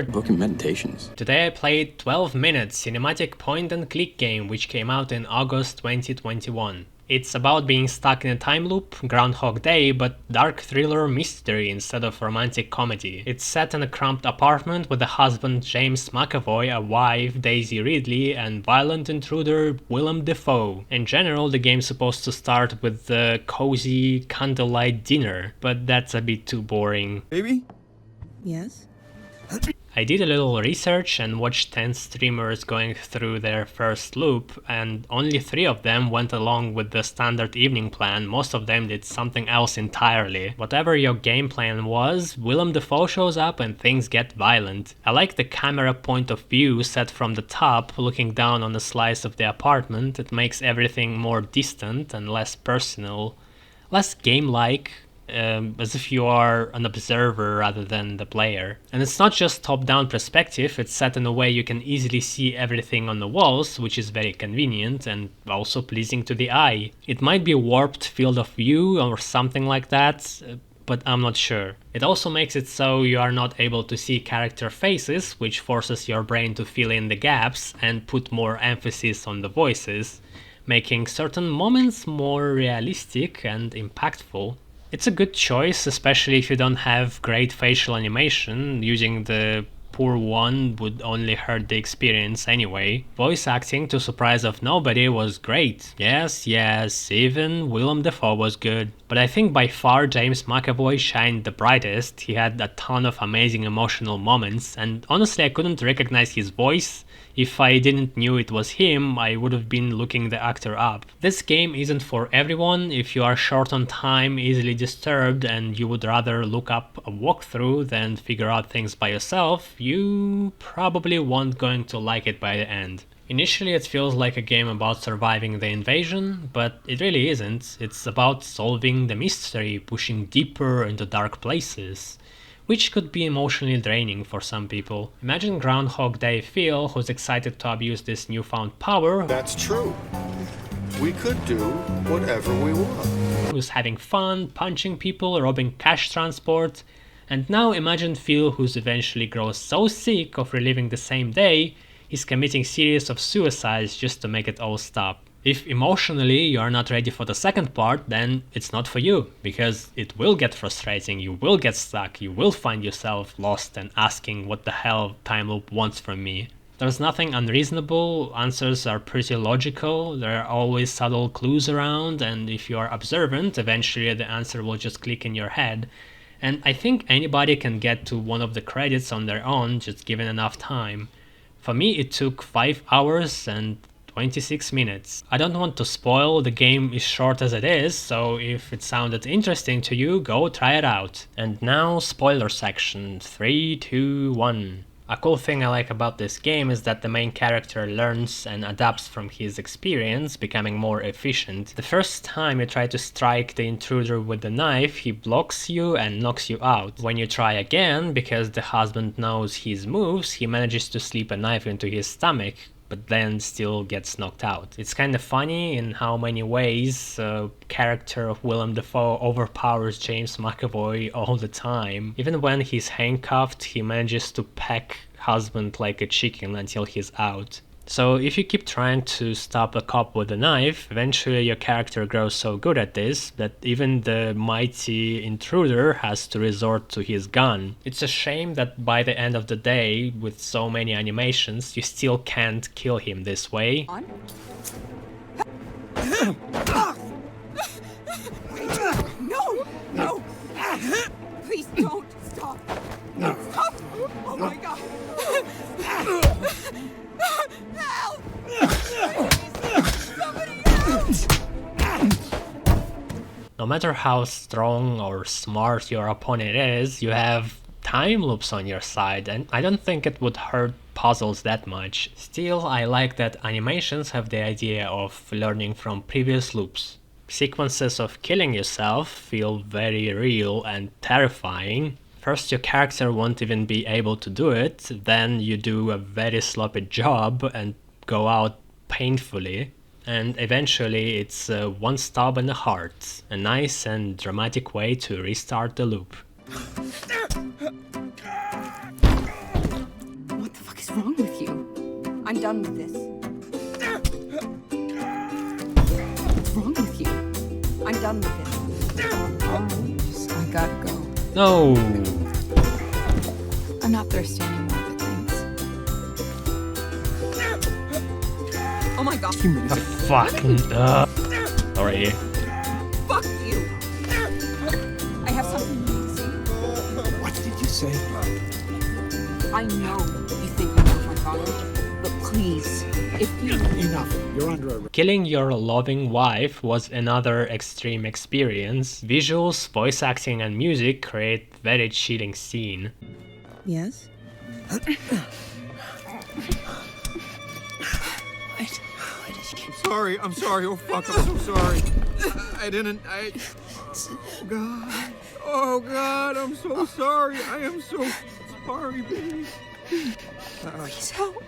here. Booking meditations. Today I played 12 minutes cinematic point and click game which came out in August 2021. It's about being stuck in a time loop, Groundhog Day, but dark thriller mystery instead of romantic comedy. It's set in a cramped apartment with a husband James McAvoy, a wife Daisy Ridley, and violent intruder Willem Dafoe. In general, the game's supposed to start with the cozy candlelight dinner, but that's a bit too boring. Baby? Yes? I did a little research and watched 10 streamers going through their first loop, and only 3 of them went along with the standard evening plan. Most of them did something else entirely. Whatever your game plan was, Willem Dafoe shows up and things get violent. I like the camera point of view set from the top, looking down on a slice of the apartment. It makes everything more distant and less personal, less game-like. As if you are an observer rather than the player. And it's not just top-down perspective, it's set in a way you can easily see everything on the walls, which is very convenient and also pleasing to the eye. It might be a warped field of view or something like that, but I'm not sure. It also makes it so you are not able to see character faces, which forces your brain to fill in the gaps and put more emphasis on the voices, making certain moments more realistic and impactful. It's a good choice, especially if you don't have great facial animation. Using the poor one would only hurt the experience anyway. Voice acting, to surprise of nobody, was great. Yes, even Willem Dafoe was good. But I think by far James McAvoy shined the brightest. He had a ton of amazing emotional moments, and honestly I couldn't recognize his voice. If I didn't knew it was him, I would have been looking the actor up. This game isn't for everyone. If you are short on time, easily disturbed, and you would rather look up a walkthrough than figure out things by yourself, you probably won't going to like it by the end. Initially it feels like a game about surviving the invasion, but it really isn't. It's about solving the mystery, pushing deeper into dark places, which could be emotionally draining for some people. Imagine Groundhog Day Phil, who's excited to abuse this newfound power. That's true. We could do whatever we want. Who's having fun, punching people, robbing cash transport. And now imagine Phil, who's eventually grows so sick of reliving the same day, he's committing series of suicides just to make it all stop. If emotionally you are not ready for the second part, then it's not for you, because it will get frustrating, you will get stuck, you will find yourself lost and asking what the hell time loop wants from me. There's nothing unreasonable, answers are pretty logical, there are always subtle clues around, and if you are observant, eventually the answer will just click in your head. And I think anybody can get to one of the credits on their own, just given enough time. For me it took 5 hours and 26 minutes. I don't want to spoil, the game is short as it is, so if it sounded interesting to you, go try it out. And now spoiler section, 3, 2, 1. A cool thing I like about this game is that the main character learns and adapts from his experience, becoming more efficient. The first time you try to strike the intruder with the knife, he blocks you and knocks you out. When you try again, because the husband knows his moves, he manages to slip a knife into his stomach, but then still gets knocked out. It's kind of funny in how many ways character of Willem Dafoe overpowers James McAvoy all the time. Even when he's handcuffed, he manages to peck husband like a chicken until he's out. So if you keep trying to stop a cop with a knife, eventually your character grows so good at this that even the mighty intruder has to resort to his gun. It's a shame that by the end of the day, with so many animations, you still can't kill him this way. No! Please don't stop! Stop! Oh my god! Help! Somebody help! No matter how strong or smart your opponent is, you have time loops on your side, and I don't think it would hurt puzzles that much. Still, I like that animations have the idea of learning from previous loops. Sequences of killing yourself feel very real and terrifying. First your character won't even be able to do it, then you do a very sloppy job and go out painfully. And eventually it's one stab in the heart, a nice and dramatic way to restart the loop. I'm done with this. What's wrong with you? I'm done with this. I gotta go. No! I'm not thirsty anymore, but thanks. Oh my god. Fucking sorry. Fuck you! I have something you need to see. What did you say? I know you think I killed my father, but please, if you... Enough. You're under arrest. Killing your loving wife was another extreme experience. Visuals, voice acting and music create very chilling scene. Yes? I'm sorry. Oh, fuck, I'm so sorry. Oh, God, I'm so sorry. I am so sorry, baby. Please help.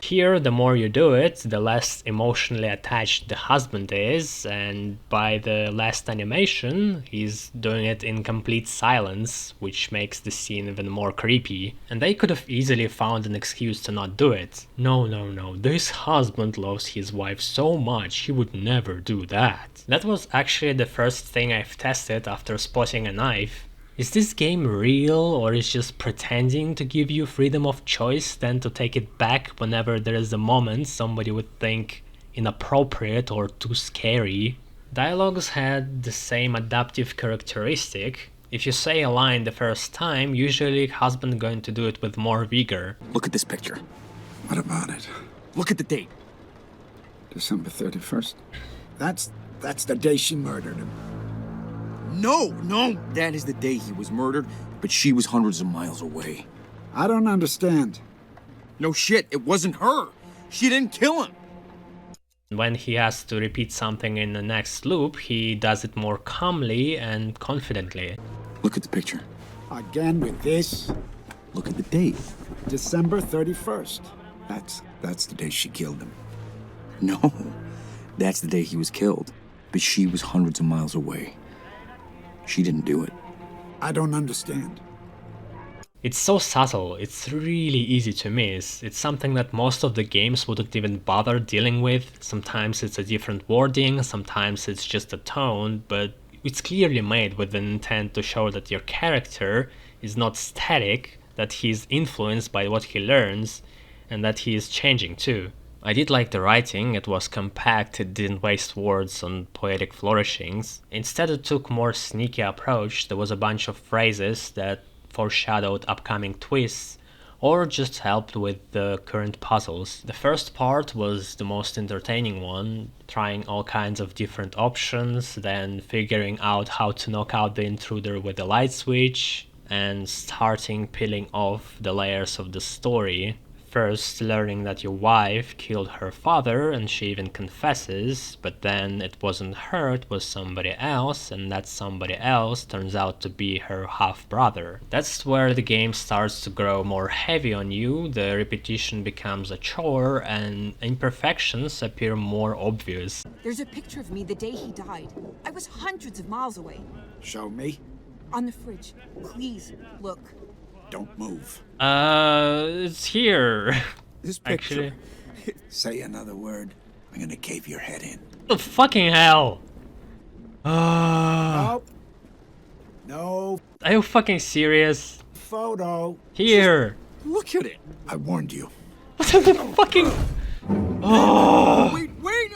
Here, the more you do it, the less emotionally attached the husband is, and by the last animation, he's doing it in complete silence, which makes the scene even more creepy. And they could have easily found an excuse to not do it. No, this husband loves his wife so much, he would never do that. That was actually the first thing I've tested after spotting a knife. Is this game real, or is just pretending to give you freedom of choice, then to take it back whenever there is a moment somebody would think inappropriate or too scary? Dialogues had the same adaptive characteristic. If you say a line the first time, usually husband going to do it with more vigor. Look at this picture. What about it? Look at the date. December 31st. That's the day she murdered him. No, that is the day he was murdered, but she was hundreds of miles away. I don't understand. No shit, it wasn't her. She didn't kill him. When he has to repeat something in the next loop, he does it more calmly and confidently. Look at the picture. Again with this? Look at the date. December 31st. That's the day she killed him. No, that's the day he was killed, but she was hundreds of miles away. She didn't do it. I don't understand. It's so subtle, it's really easy to miss. It's something that most of the games wouldn't even bother dealing with. Sometimes it's a different wording, sometimes it's just a tone, but it's clearly made with an intent to show that your character is not static, that he's influenced by what he learns, and that he is changing too. I did like the writing, it was compact, it didn't waste words on poetic flourishings. Instead it took more sneaky approach, there was a bunch of phrases that foreshadowed upcoming twists, or just helped with the current puzzles. The first part was the most entertaining one, trying all kinds of different options, then figuring out how to knock out the intruder with a light switch, and starting peeling off the layers of the story. First learning that your wife killed her father and she even confesses, but then it wasn't her, it was somebody else, and that somebody else turns out to be her half-brother. That's where the game starts to grow more heavy on you, the repetition becomes a chore, and imperfections appear more obvious. There's a picture of me the day he died. I was hundreds of miles away. Show me. On the fridge. Please, look. Don't move. It's here. This picture. Actually. Say another word. I'm gonna cave your head in. Oh, fucking hell. No. No Are you fucking serious? photo. Here. Look at it. I warned you. What the fucking... Wait.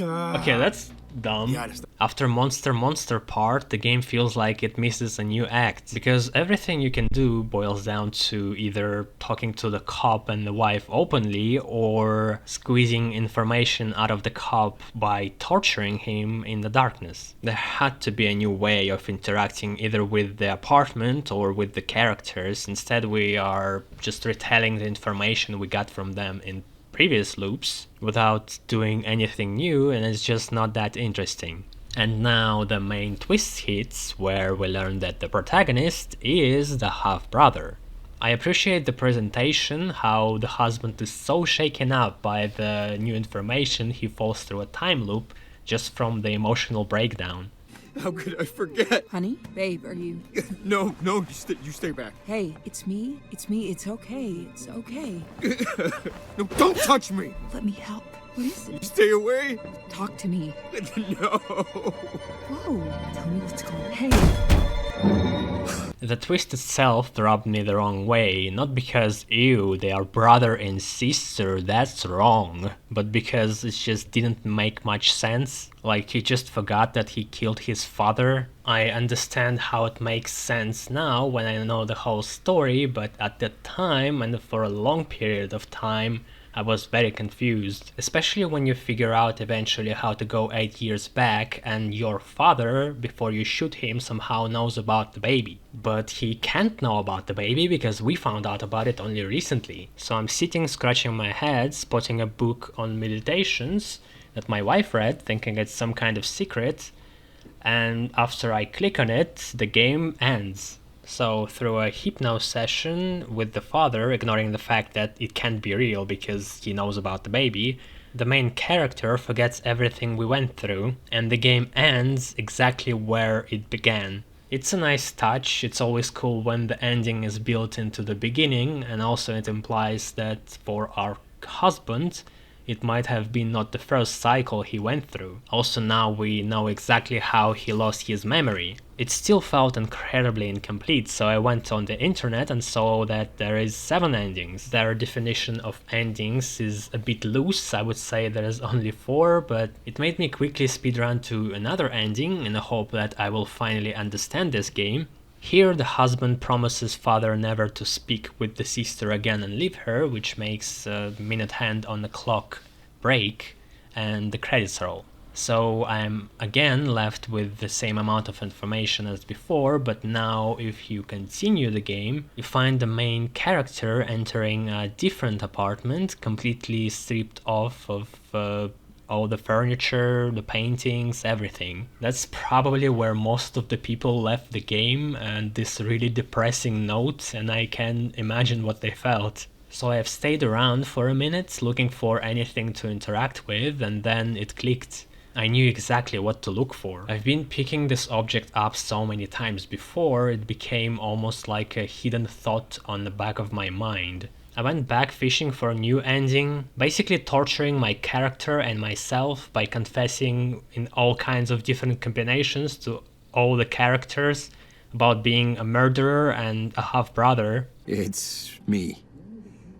Okay, that's dumb. After Monster part, the game feels like it misses a new act, because everything you can do boils down to either talking to the cop and the wife openly, or squeezing information out of the cop by torturing him in the darkness. There had to be a new way of interacting either with the apartment or with the characters. Instead we are just retelling the information we got from them in previous loops without doing anything new, and it's just not that interesting. And now the main twist hits, where we learn that the protagonist is the half-brother. I appreciate the presentation, how the husband is so shaken up by the new information he falls through a time loop just from the emotional breakdown. How could I forget? Honey? Babe, are you... No, you stay back. Hey, it's me. It's okay. It's okay. No, don't touch me! Let me help. What is it? Stay away! Talk to me. No! Whoa. Tell me what's going on. Hey. The twist itself rubbed me the wrong way, not because, ew, they are brother and sister, that's wrong, but because it just didn't make much sense. Like, he just forgot that he killed his father. I understand how it makes sense now when I know the whole story, but at that time, and for a long period of time, I was very confused, especially when you figure out eventually how to go 8 years back and your father, before you shoot him, somehow knows about the baby. But he can't know about the baby because we found out about it only recently. So I'm sitting scratching my head, spotting a book on meditations that my wife read, thinking it's some kind of secret, and after I click on it, the game ends. So through a hypno session with the father, ignoring the fact that it can't be real because he knows about the baby, the main character forgets everything we went through, and the game ends exactly where it began. It's a nice touch. It's always cool when the ending is built into the beginning, and also it implies that for our husband, it might have been not the first cycle he went through. Also now we know exactly how he lost his memory. It still felt incredibly incomplete, so I went on the internet and saw that there is 7 endings. Their definition of endings is a bit loose. I would say there is only 4, but it made me quickly speedrun to another ending in the hope that I will finally understand this game. Here the husband promises father never to speak with the sister again and leave her, which makes a minute hand on the clock break and the credits roll. So I'm again left with the same amount of information as before, but now if you continue the game, you find the main character entering a different apartment, completely stripped off of all the furniture, the paintings, everything. That's probably where most of the people left the game, and this really depressing note, and I can imagine what they felt. So I have stayed around for a minute looking for anything to interact with, and then it clicked. I knew exactly what to look for. I've been picking this object up so many times before, it became almost like a hidden thought on the back of my mind. I went back fishing for a new ending, basically torturing my character and myself by confessing in all kinds of different combinations to all the characters about being a murderer and a half-brother. It's me.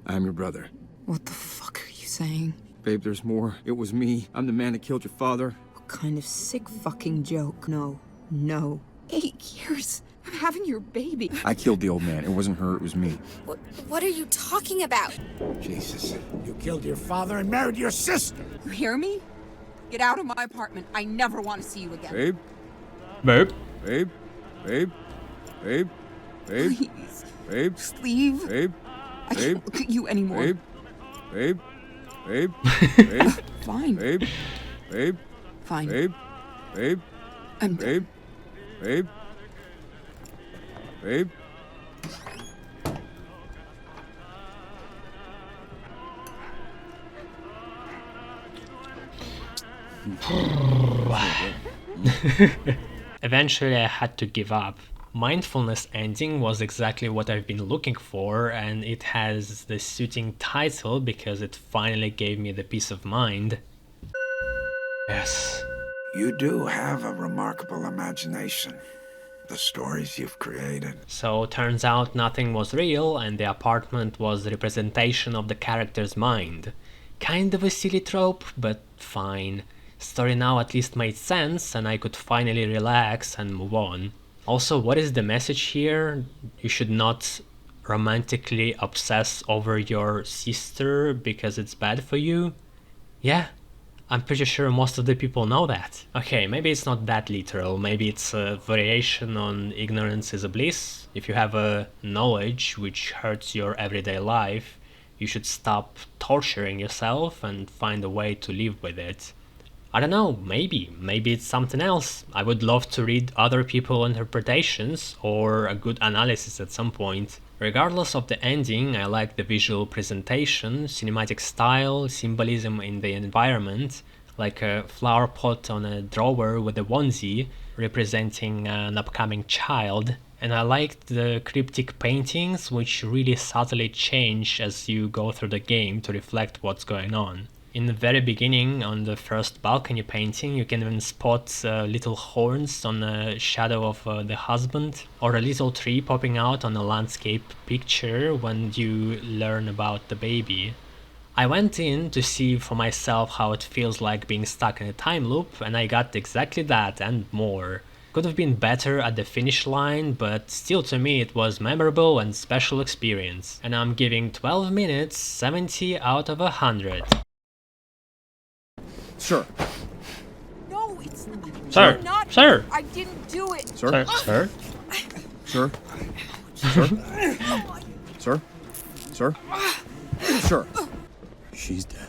I'm your brother. What the fuck are you saying? Babe, there's more. It was me. I'm the man that killed your father. What kind of sick fucking joke? No. 8 years. I'm having your baby. I killed the old man. It wasn't her, it was me. What are you talking about? Jesus. You killed your father and married your sister. You hear me? Get out of my apartment. I never want to see you again. Babe? Babe? Babe? Babe? Babe? Babe? Please. Babe? Just leave. Babe? I can't look at you anymore. Babe? Babe? Babe? Babe? Fine. Babe? Babe? Fine. Babe? Babe? I'm Babe? Babe? Babe? Eventually I had to give up. Mindfulness ending was exactly what I've been looking for, and it has the suiting title because it finally gave me the peace of mind. Yes. You do have a remarkable imagination. The stories you've created. So turns out nothing was real and the apartment was the representation of the character's mind. Kind of a silly trope, but fine. Story now at least made sense and I could finally relax and move on. Also, what is the message here? You should not romantically obsess over your sister because it's bad for you? Yeah, I'm pretty sure most of the people know that. Okay, maybe it's not that literal, maybe it's a variation on ignorance is a bliss. If you have a knowledge which hurts your everyday life, you should stop torturing yourself and find a way to live with it. I don't know, maybe it's something else. I would love to read other people's interpretations or a good analysis at some point. Regardless of the ending, I like the visual presentation, cinematic style, symbolism in the environment. like a flower pot on a drawer with a onesie representing an upcoming child. And I liked the cryptic paintings, which really subtly change as you go through the game to reflect what's going on. In the very beginning, on the first balcony painting, you can even spot little horns on the shadow of the husband, or a little tree popping out on a landscape picture when you learn about the baby. I went in to see for myself how it feels like being stuck in a time loop, and I got exactly that and more. Could have been better at the finish line, but still to me it was memorable and special experience. And I'm giving 12 minutes 70 out of 100. Sir. No, it's not. Sir, You're not. sir. I didn't do it. Sir. Sir? Sir. Sir. Sir. Sir. Sir. She's dead.